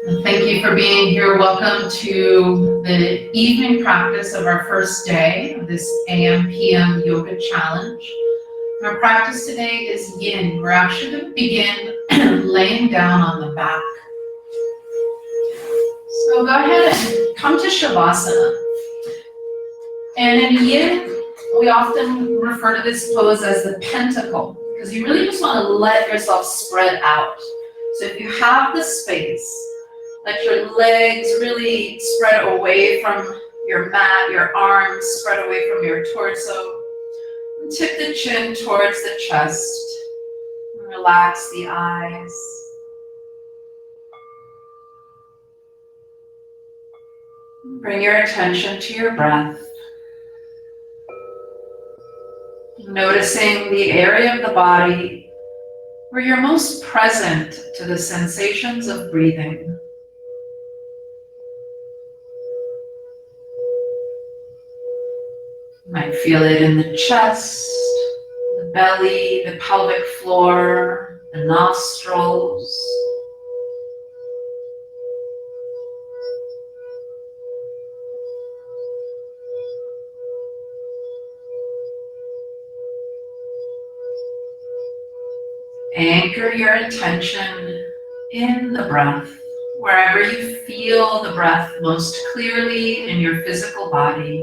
Thank you for being here. Welcome to the evening practice of our first day of this AM/PM yoga challenge. Our practice today is Yin. We're actually going to begin laying down on the back. So go ahead and come to Shavasana. And in Yin, we often refer to this pose as the pentacle, because you really just want to let yourself spread out. So if you have the space, let your legs really spread away from your mat, your arms spread away from your torso. And tip the chin towards the chest. And relax the eyes. Bring your attention to your breath. Noticing the area of the body where you're most present to the sensations of breathing. You might feel it in the chest, the belly, the pelvic floor, the nostrils. Anchor your attention in the breath, wherever you feel the breath most clearly in your physical body.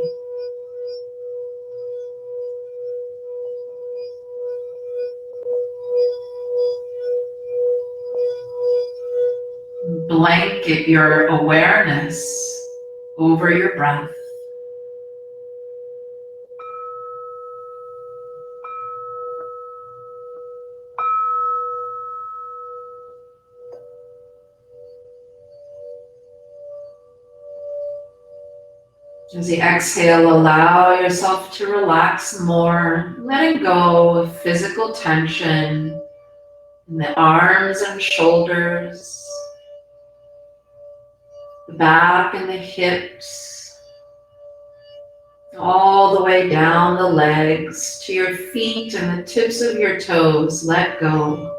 Blanket your awareness over your breath. As you exhale, allow yourself to relax more, letting go of physical tension in the arms and shoulders, the back and the hips, all the way down the legs to your feet and the tips of your toes. Let go.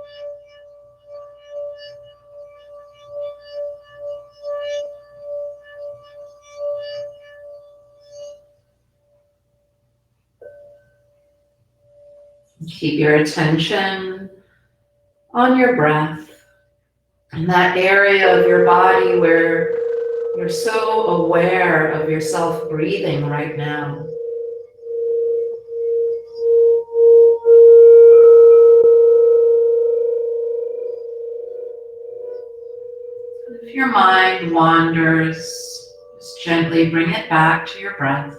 Keep your attention on your breath and that area of your body where you're so aware of yourself breathing right now. If your mind wanders, just gently bring it back to your breath.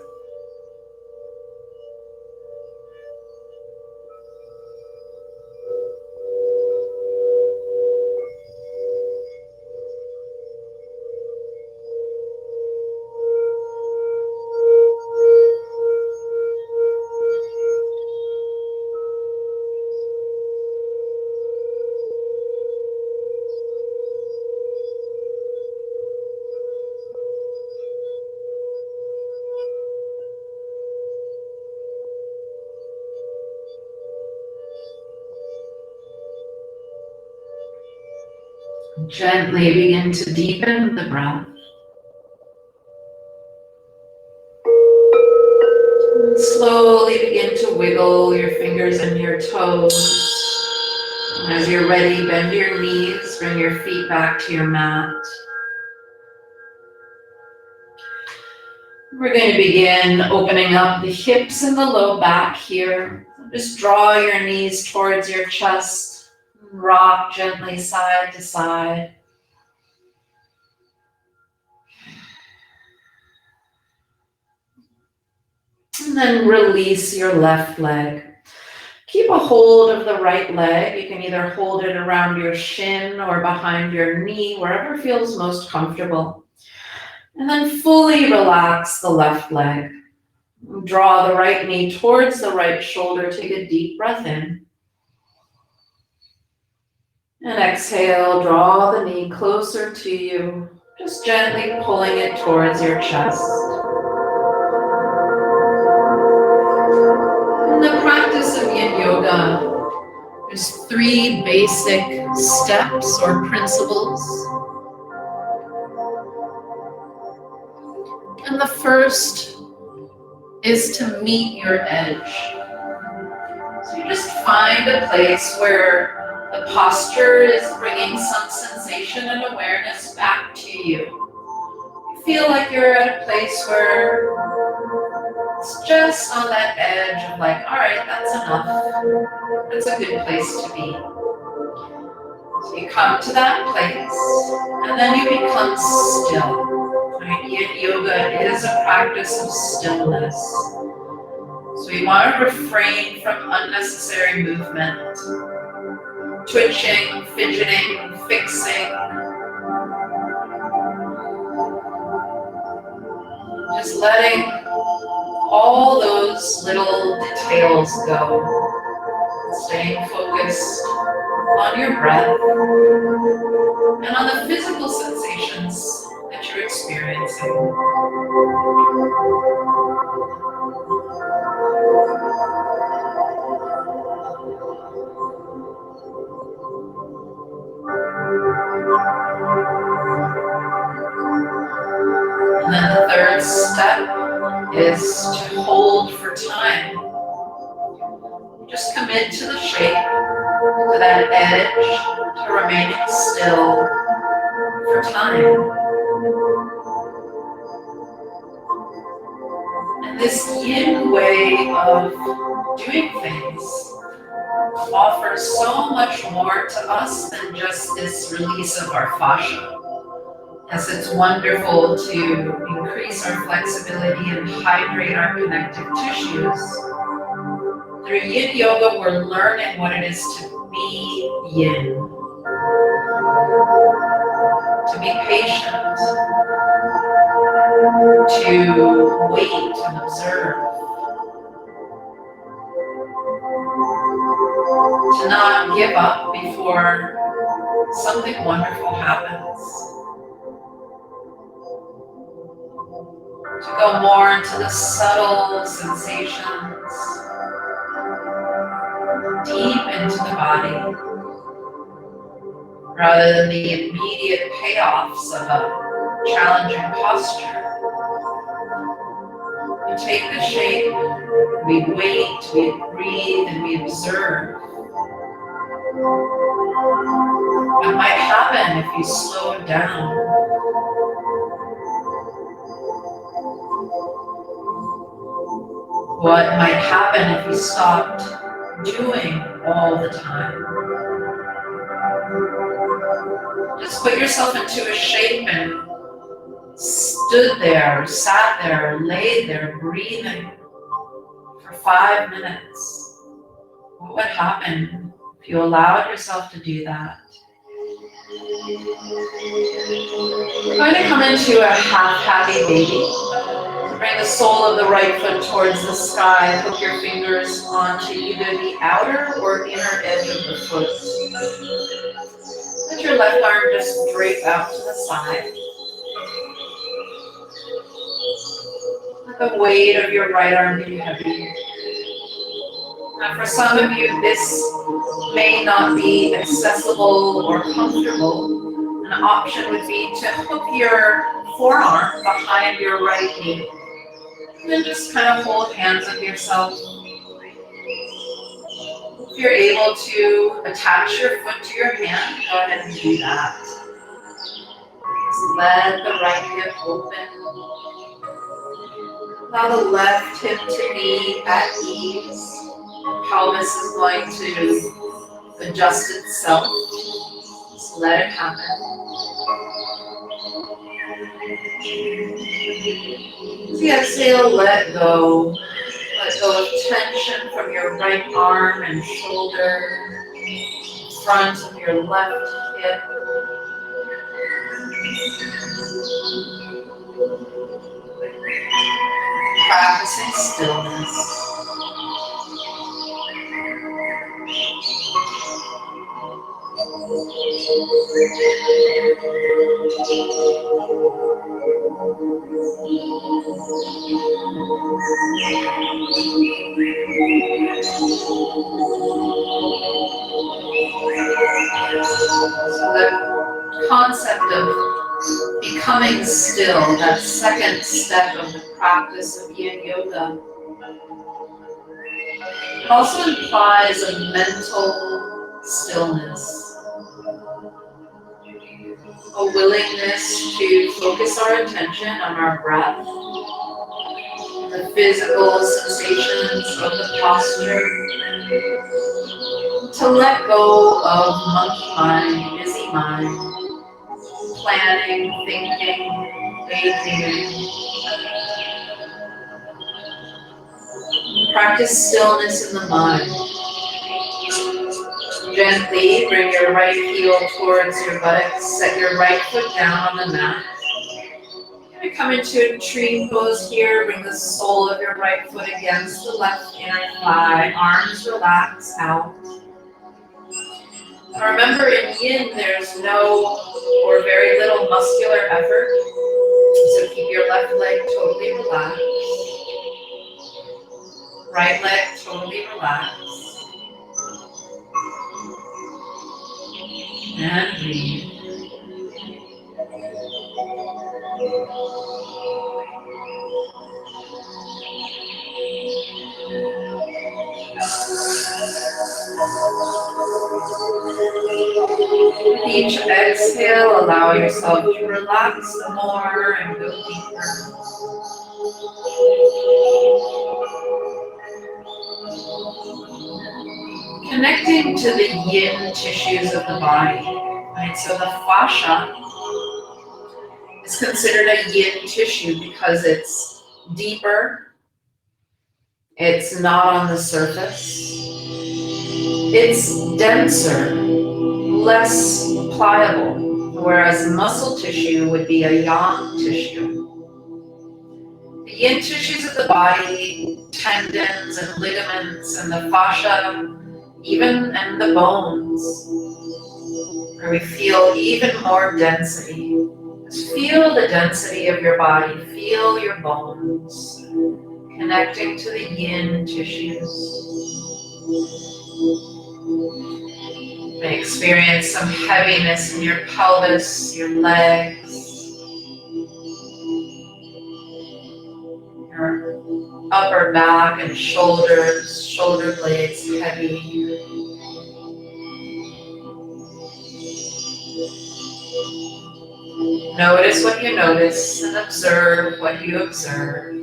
Gently begin to deepen the breath. And slowly begin to wiggle your fingers and your toes. And as you're ready, bend your knees, bring your feet back to your mat. We're going to begin opening up the hips and the low back here. Just draw your knees towards your chest. Rock gently side to side. And then release your left leg. Keep a hold of the right leg. You can either hold it around your shin or behind your knee, wherever feels most comfortable. And then fully relax the left leg. Draw the right knee towards the right shoulder. Take a deep breath in. And exhale, draw the knee closer to you, just gently pulling it towards your chest. In the practice of Yin Yoga, there's 3 basic steps or principles. And the first is to meet your edge. So you just find a place where the posture is bringing some sensation and awareness back to you. You feel like you're at a place where it's just on that edge of like, all right, that's enough. That's a good place to be. So you come to that place, and then you become still. Right? Yin Yoga is a practice of stillness. So you want to refrain from unnecessary movement, twitching, fidgeting, fixing. Just letting all those little details go. Staying focused on your breath and on the physical sensations that you're experiencing. And then the third step is to hold for time. Just commit to the shape, to that edge, to remaining still for time. And this yin way of doing things offers so much more to us than just this release of our fascia. Yes, it's wonderful to increase our flexibility and hydrate our connective tissues. Through Yin Yoga, we're learning what it is to be yin, to be patient, to wait and observe, to not give up before something wonderful happens, to go more into the subtle sensations, deep into the body, rather than the immediate payoffs of a challenging posture. We take the shape, we wait, we breathe, and we observe. What might happen if you slow down? What might happen if you stopped doing all the time? Just put yourself into a shape and stood there, sat there, laid there, breathing for 5 minutes. What would happen if you allowed yourself to do that? We're going to come into a half-happy baby. Bring the sole of the right foot towards the sky. Hook your fingers onto either the outer or inner edge of the foot. Let your left arm just drape out to the side. Let the weight of your right arm be heavy. Now for some of you, this may not be accessible or comfortable. An option would be to hook your forearm behind your right knee. And then just kind of hold hands with yourself. If you're able to attach your foot to your hand, go ahead and do that. Just let the right hip open. Allow the left hip to be at ease. Pelvis is going to adjust itself. Just let it happen. As you exhale, let go. Let go of tension from your right arm and shoulder, front of your left hip. Practicing stillness. So the concept of Becoming still, that second step of the practice of Yin Yoga. It also implies a mental stillness, a willingness to focus our attention on our breath, the physical sensations of the posture, to let go of monkey mind, busy mind, planning, thinking, daydreaming. Practice stillness in the mind. Gently bring your right heel towards your buttocks. Set your right foot down on the mat. You're going to come into a tree pose here. Bring the sole of your right foot against the left inner thigh. Arms relax out. Now remember, in Yin, there's no or very little muscular effort. So keep your left leg totally relaxed. Right leg totally relaxed. And breathe. With each exhale, allow yourself to relax more and go deeper. Connecting to the yin tissues of the body. Right? So the fascia is considered a yin tissue because it's deeper, it's not on the surface, it's denser, less pliable, whereas muscle tissue would be a yang tissue. The yin tissues of the body, tendons and ligaments and the fascia, even and the bones, where we feel even more density. Just feel the density of your body, feel your bones, connecting to the yin tissues. You may experience some heaviness in your pelvis, your legs, your upper back and shoulders, shoulder blades heavy. Notice what you notice and observe what you observe.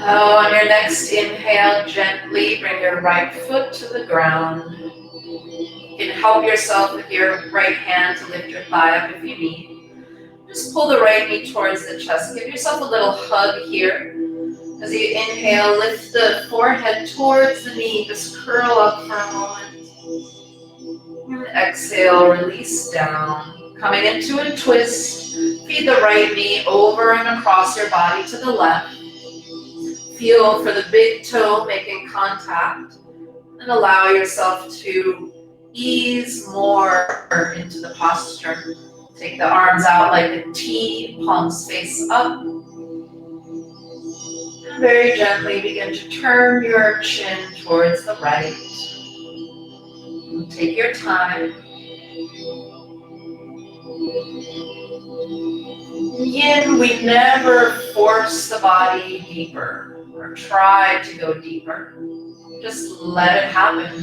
On your next inhale, gently bring your right foot to the ground. You can help yourself with your right hand to lift your thigh up if you need. Just pull the right knee towards the chest. Give yourself a little hug here. As you inhale, lift the forehead towards the knee. Just curl up for a moment. And exhale, release down. Coming into a twist, feed the right knee over and across your body to the left. Feel for the big toe making contact. And allow yourself to ease more into the posture. Take the arms out like a T, palms face up. And very gently begin to turn your chin towards the right. Take your time. In Yin, we never force the body deeper or try to go deeper. Just let it happen.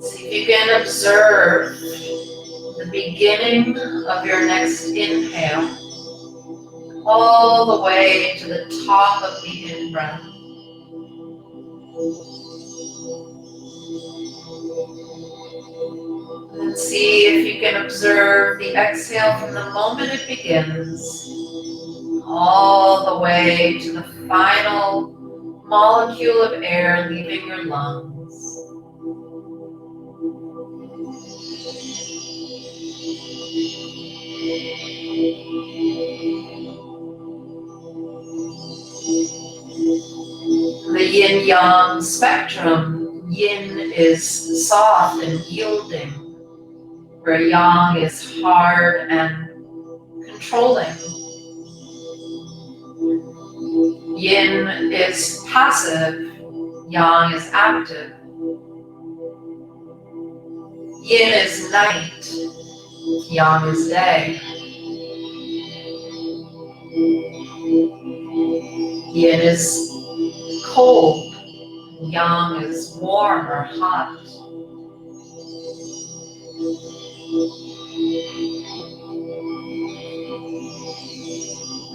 See if you can observe the beginning of your next inhale all the way to the top of the in-breath. And see if you can observe the exhale from the moment it begins all the way to the final molecule of air leaving your lungs. The yin-yang spectrum, yin is soft and yielding, where yang is hard and controlling. Yin is passive, yang is active. Yin is night, yang is day. Yin is cold, yang is warm or hot.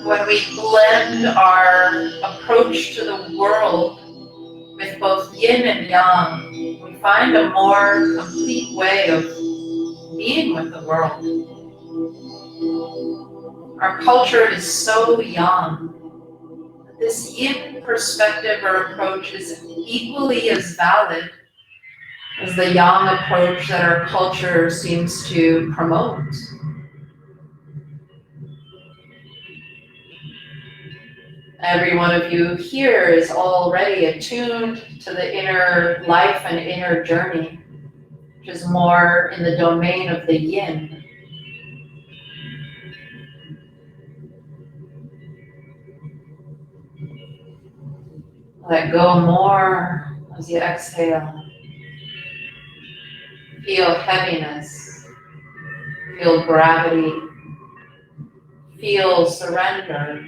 When we blend our approach to the world with both yin and yang, we find a more complete way of being with the world. Our culture is so yang. This yin perspective or approach is equally as valid as the yang approach that our culture seems to promote. Every one of you here is already attuned to the inner life and inner journey, which is more in the domain of the yin. Let go more as you exhale. Feel heaviness. Feel gravity. Feel surrender.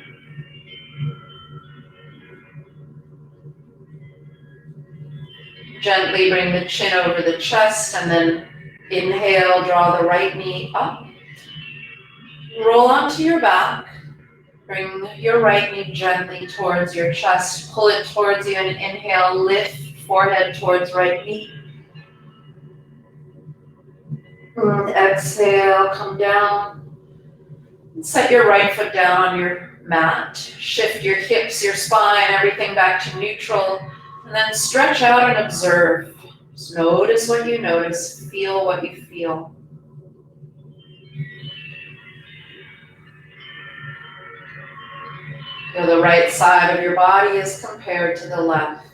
Gently bring the chin over the chest and then inhale, draw the right knee up. Roll onto your back. Bring your right knee gently towards your chest. Pull it towards you and inhale, lift forehead towards right knee. And exhale, come down. Set your right foot down on your mat. Shift your hips, your spine, everything back to neutral. And then stretch out and observe. Just notice what you notice. Feel what you feel. Feel the right side of your body as compared to the left.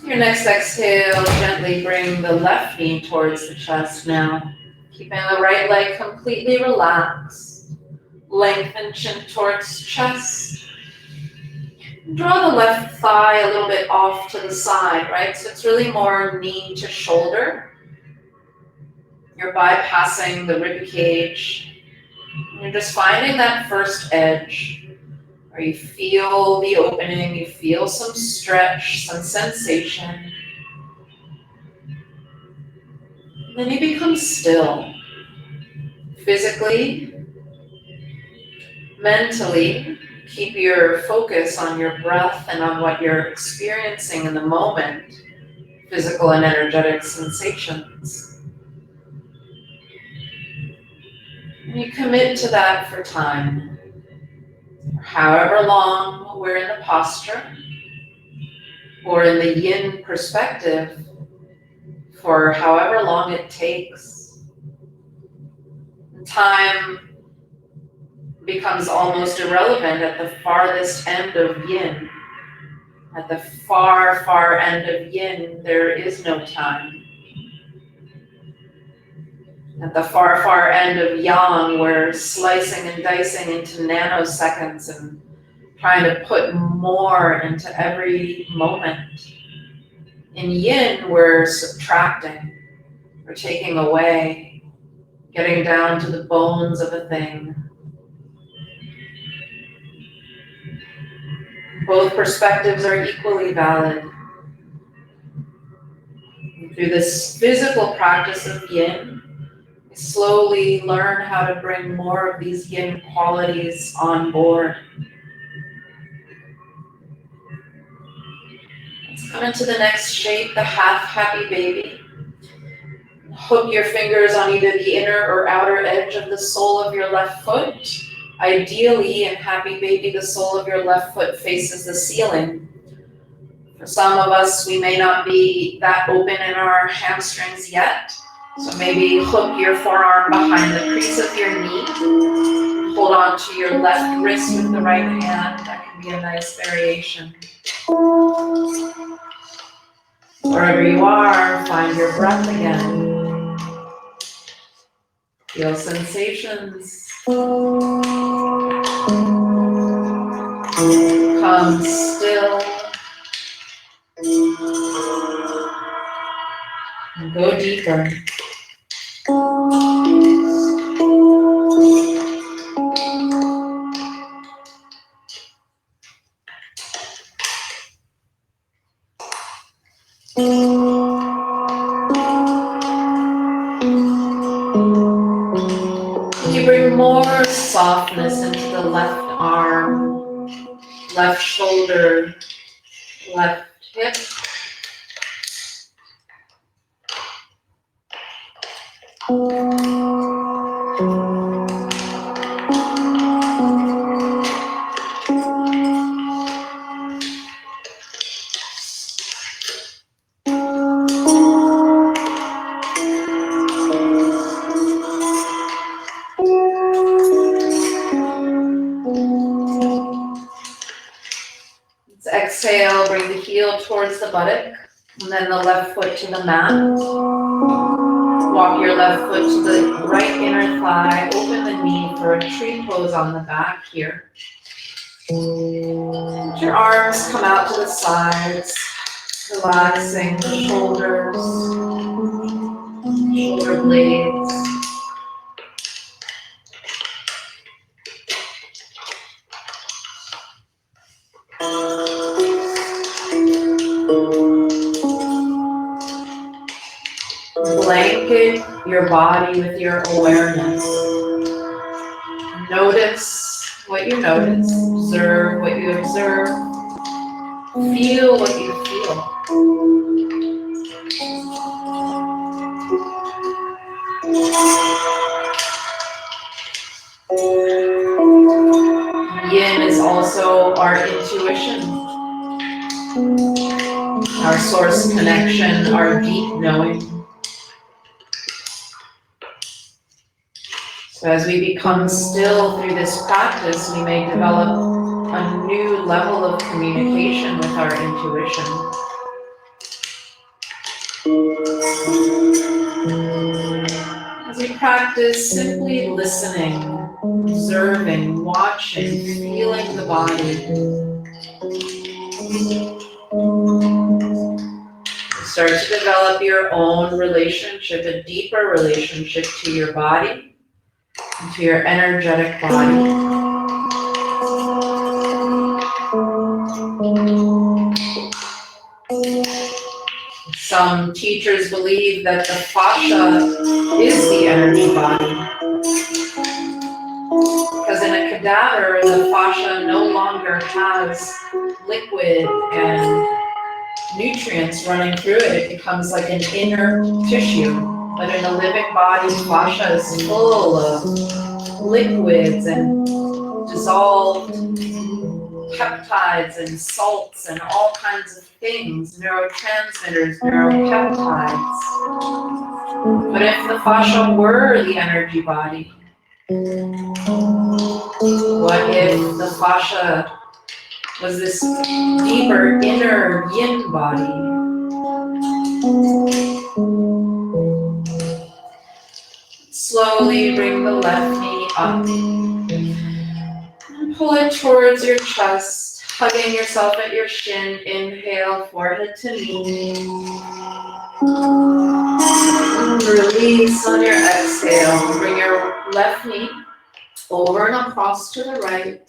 Your next exhale, gently bring the left knee towards the chest now. Keeping the right leg completely relaxed. Lengthen chin towards chest. Draw the left thigh a little bit off to the side, right? So it's really more knee to shoulder. You're bypassing the rib cage. You're just finding that first edge where you feel the opening, you feel some stretch, some sensation. Then you become still. Physically, mentally, keep your focus on your breath and on what you're experiencing in the moment, physical and energetic sensations. And you commit to that for time. However long we're in the posture, or in the yin perspective, for however long it takes. Time becomes almost irrelevant at the farthest end of yin. At the far, far end of yin, there is no time. At the far, far end of yang, we're slicing and dicing into nanoseconds and trying to put more into every moment. In yin, we're subtracting, we're taking away, getting down to the bones of a thing. Both perspectives are equally valid. Through this physical practice of yin, we slowly learn how to bring more of these yin qualities on board. Let's come into the next shape, the half happy baby. Hook your fingers on either the inner or outer edge of the sole of your left foot. Ideally, in happy baby, the sole of your left foot faces the ceiling. For some of us, we may not be that open in our hamstrings yet. So maybe hook your forearm behind the crease of your knee. Hold on to your left wrist with the right hand. That can be a nice variation. Wherever you are, find your breath again. Feel sensations. Come still. And go deeper. You bring more softness into the left arm, left shoulder, left hip. Let's exhale, bring the heel towards the buttock, and then the left foot to the mat. Walk your left foot to the right inner thigh, open the knee for a tree pose on the back here. Let your arms come out to the sides, relaxing the shoulders, shoulder blades. Blanket your body with your awareness. Notice what you notice. Observe what you observe. Feel what you feel. Yin is also our intuition, our source connection, our deep knowing. So as we become still through this practice, we may develop a new level of communication with our intuition. As we practice simply listening, observing, watching, feeling the body, start to develop your own relationship, a deeper relationship to your body, and to your energetic body. Some teachers believe that the fascia is the energy body. Because in a cadaver, the fascia no longer has liquid and nutrients running through it. It becomes like an inner tissue. But in a living body, fascia is full of liquids and dissolved peptides and salts and all kinds of things, neurotransmitters, neuropeptides. But if the fascia were the energy body, what if the fascia was this deeper inner yin body? Slowly bring the left knee up and pull it towards your chest, hugging yourself at your shin. Inhale, forehead to knee. Release on your exhale. Bring your left knee over and across to the right.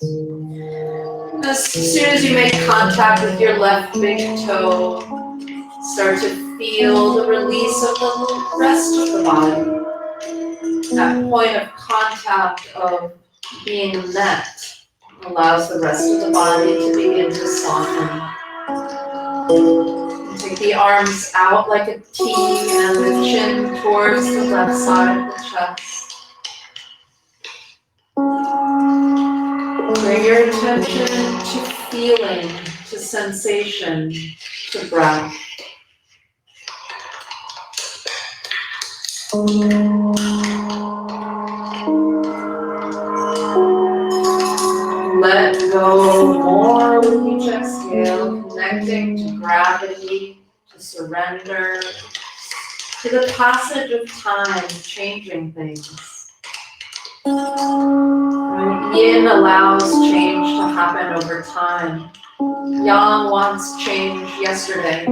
As soon as you make contact with your left big toe, start to feel the release of the rest of the body. That point of contact of being met allows the rest of the body to begin to soften. Take the arms out like a T and the chin towards the left side of the chest. Bring your attention to feeling, to sensation, to breath. Let go more with each exhale, connecting to gravity, to to surrender to the passage of time changing things. When Yin allows change to happen over time, Yang wants change yesterday.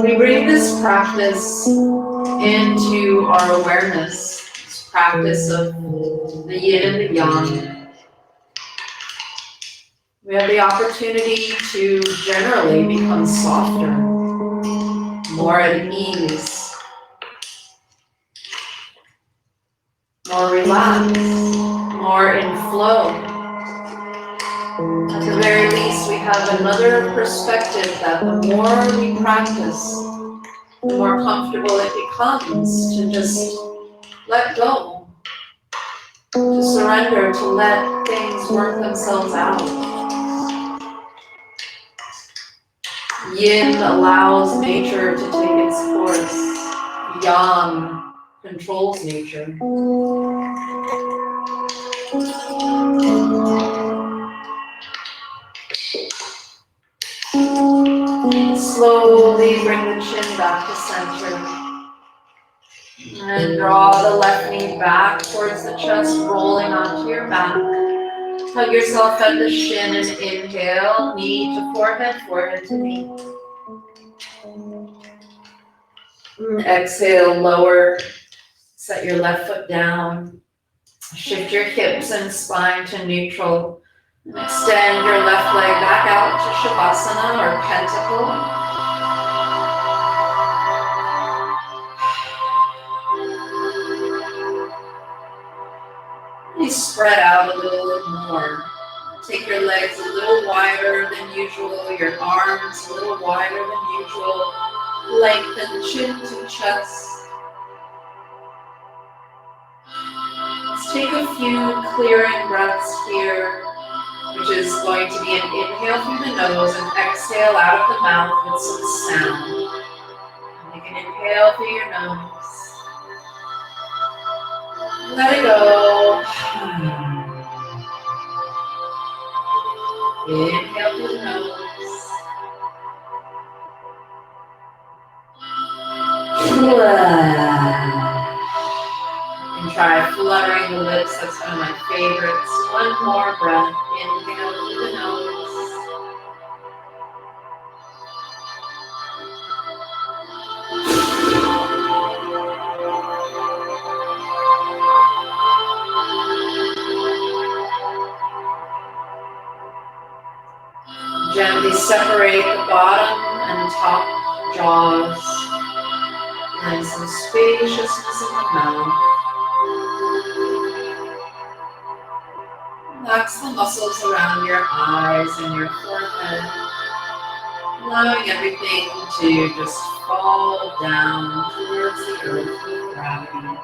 We bring this practice into our awareness, this practice of the Yin and the Yang. We have the opportunity to generally become softer, more at ease, more relaxed, more in flow. At the very least, we have another perspective that the more we practice, the more comfortable it becomes to just let go, to surrender, to let things work themselves out. Yin allows nature to take its course. Yang controls nature. Slowly bring the chin back to center. And draw the left knee back towards the chest, rolling onto your back. Hug yourself at the shin and inhale, knee to forehead, forehead to knee. And exhale, lower, set your left foot down. Shift your hips and spine to neutral. Extend your left leg back out to Shavasana or pentacle. You spread out a little more. Take your legs a little wider than usual, your arms a little wider than usual. Lengthen chin to chest. Let's take a few clearing breaths here, which is going to be an inhale through the nose and exhale out of the mouth with some sound. Make an inhale through your nose. Let it go. Inhale through the nose. And try fluttering the lips. That's one of my favorites. One more breath. Inhale through the nose. Gently separate the bottom and top jaws. And some spaciousness in the mouth. Relax the muscles around your eyes and your forehead. Allowing everything to just fall down towards the earth with gravity.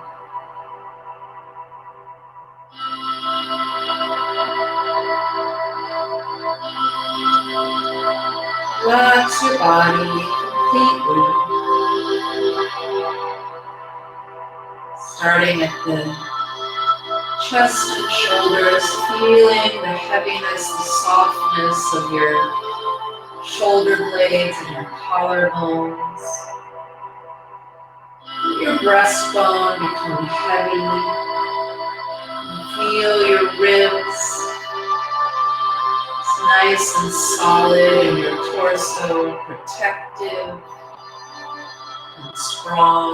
Relax your body completely. Starting at the chest and shoulders, feeling the heaviness, the softness of your shoulder blades and your collarbones. Your breastbone become heavy. Feel your ribs. It's nice and solid and your torso protective and strong.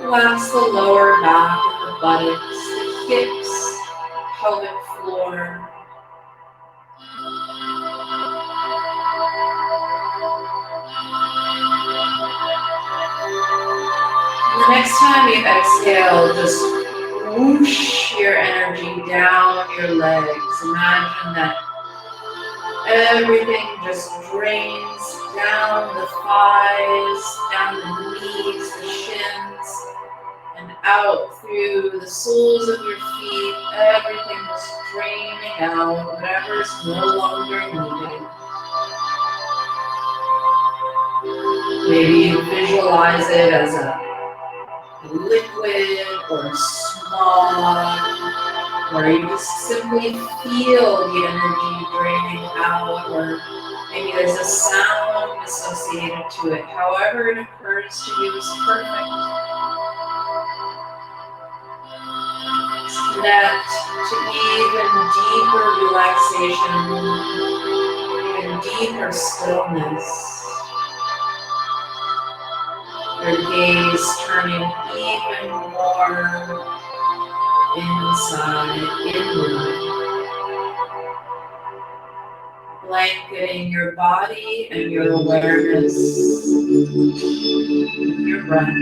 Relax the lower back and the buttocks, the hips, pelvic floor. And the next time you exhale, just whoosh your energy down your legs. Imagine that everything just drains down the thighs, down the knees, the shins, and out through the soles of your feet. Everything just draining out, whatever is no longer needed. Maybe you visualize it as a liquid or small, or you just simply feel the energy draining out, or maybe there's a sound associated to it. However it occurs to you is perfect. Connect to even deeper relaxation, even deeper stillness. Your gaze turning even more inside, inward, blanketing your body and your awareness with your breath.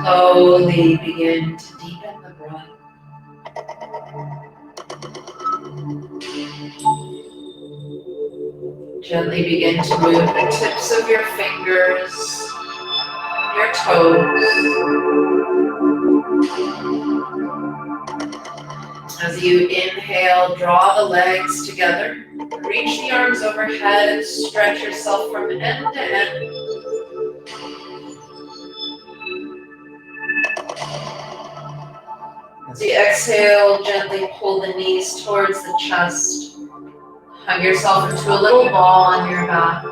Slowly begin to deepen the breath. Gently begin to move the tips of your fingers, your toes. As you inhale, draw the legs together. Reach the arms overhead and stretch yourself from end to end. As you exhale, gently pull the knees towards the chest. Hug yourself into a little ball on your back.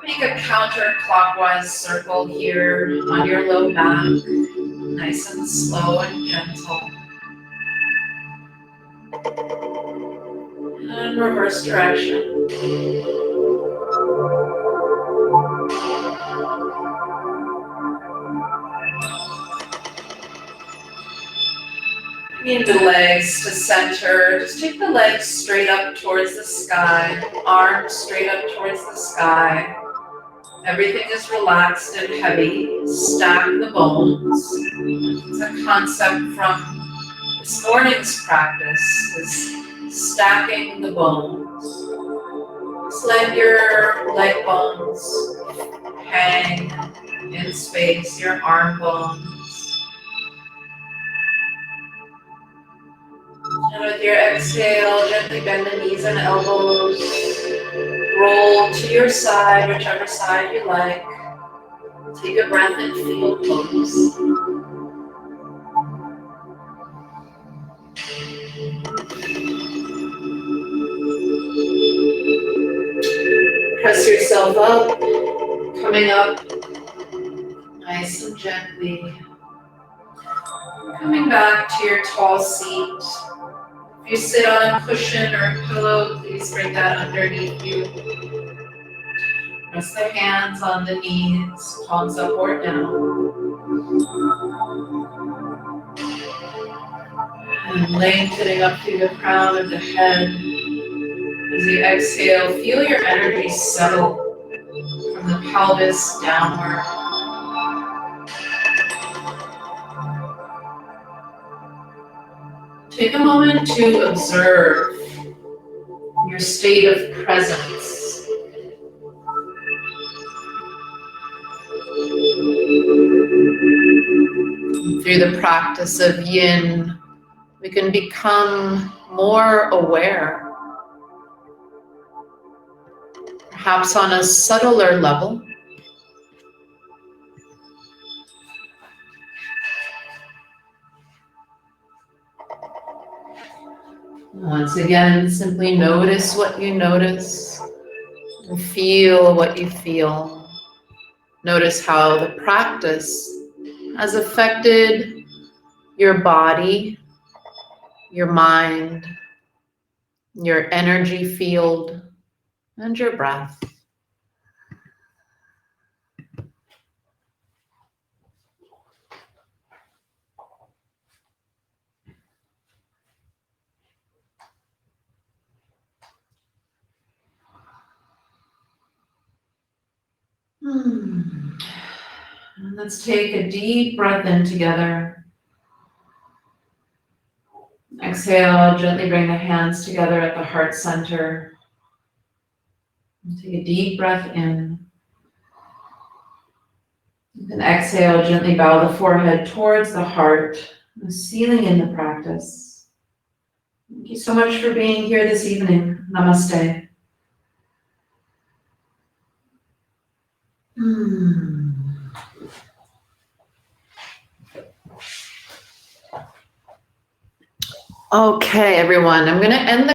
Make a counterclockwise circle here on your low back, nice and slow and gentle. And reverse direction. Bring the legs to center. Just take the legs straight up towards the sky, arms straight up towards the sky. Everything is relaxed and heavy. Stack the bones. It's a concept from this morning's practice, is stacking the bones. Just let your leg bones hang in space, your arm bones. And with your exhale, gently bend the knees and elbows. Roll to your side, whichever side you like. Take a breath and feel pose. Press yourself up, coming up nice and gently. Coming back to your tall seat. If you sit on a cushion or a pillow, please bring that underneath you. Press the hands on the knees, palms up or down. And lengthening up through the crown of the head. As you exhale, feel your energy settle from the pelvis downward. Take a moment to observe your state of presence. Through the practice of Yin, we can become more aware, perhaps on a subtler level. Once again, simply notice what you notice and feel what you feel. Notice how the practice has affected your body, your mind, your energy field, and your breath. And let's take a deep breath in together. Exhale, gently bring the hands together at the heart center. And take a deep breath in. And exhale, gently bow the forehead towards the heart, sealing in the practice. Thank you so much for being here this evening. Namaste. Okay, everyone, I'm going to end the